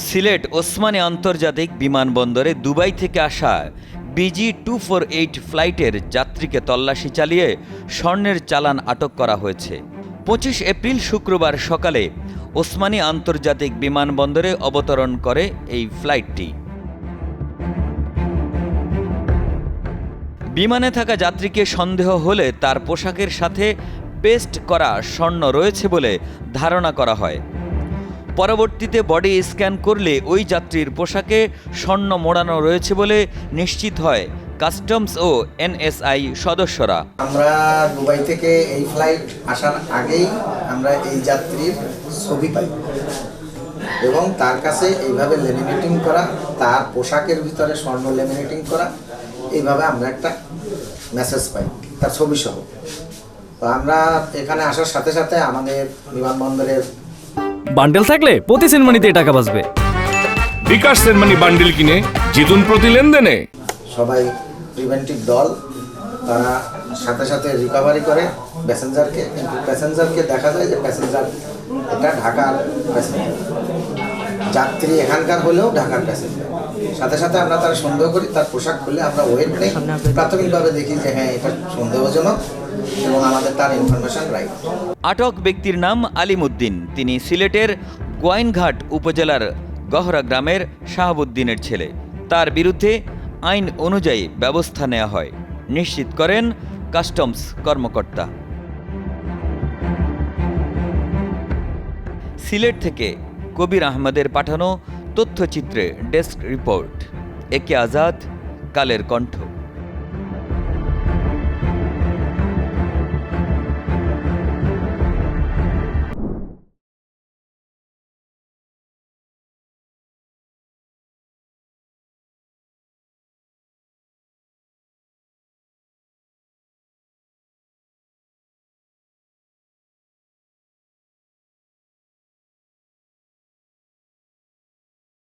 সিলেট ওসমানী আন্তর্জাতিক বিমানবন্দরে দুবাই থেকে আসা BG248 ফ্লাইটের যাত্রীকে তল্লাশি চালিয়ে স্বর্ণের চালান আটক করা হয়েছে। 25 এপ্রিল শুক্রবার সকালে ওসমানী আন্তর্জাতিক বিমানবন্দরে অবতরণ করে এই ফ্লাইটটি। বিমানে থাকা যাত্রীকে সন্দেহ হলে তার পোশাকের সাথে পেস্ট করা স্বর্ণ রয়েছে বলে ধারণা করা হয়। পরবর্তীতে বডি স্ক্যান করলে ওই যাত্রীর পোশাকে স্বর্ণ মোড়ানো রয়েছে বলে নিশ্চিত হয় কাস্টমস ও NSI সদস্যরা। আমরা দুবাই থেকে এই ফ্লাইট আসার আগেই আমরা এই যাত্রীর ছবি পাই এবং তার কাছে এইভাবে লেমিনেটিং করা, তার পোশাকের ভিতরে স্বর্ণ লেমিনেটিং করা, এইভাবে আমরা একটা মেসেজ পাই তার ছবি সহ। তো আমরা এখানে আসার সাথে সাথে আমাদের বিমানবন্দরের বান্ডেল থাকলে প্রতি সেনমানিতে টাকা বাঁচবে। বিকাশ সেনমানি বান্ডেল কিনে জিতুন প্রতি লেনদেনে। সবাই প্রিভেন্টিভ দল, তারা সাথে সাথে রিকভারি করে প্যাসেঞ্জারকে, কিন্তু প্যাসেঞ্জারকে দেখা যায় যে প্যাসেঞ্জার এটা ঢাকার প্যাসেঞ্জার, যাত্রী এখানকার হলেও ঢাকার প্যাসেঞ্জার। সাথে সাথে আমরা তার সন্দেহ করি, তার পোশাক খুলে আমরা ওয়েট নেই, প্রাথমিকভাবে দেখি যে হ্যাঁ এটা সন্দেহজনক এবং আমাদের তার ইনফরমেশন রাইট। আটক ব্যক্তির নাম আলিমউদ্দিন। তিনি সিলেটের গোয়াইনঘাট উপজেলার গহরা গ্রামের শাহাবুদ্দিনের ছেলে। তার বিরুদ্ধে আইন অনুযায়ী ব্যবস্থা নেওয়া হয়, নিশ্চিত করেন কাস্টমস কর্মকর্তা। সিলেট থেকে কবির আহমেদের পাঠানো তথ্যচিত্রে ডেস্ক রিপোর্ট। একে আজাদ, কালের কণ্ঠ।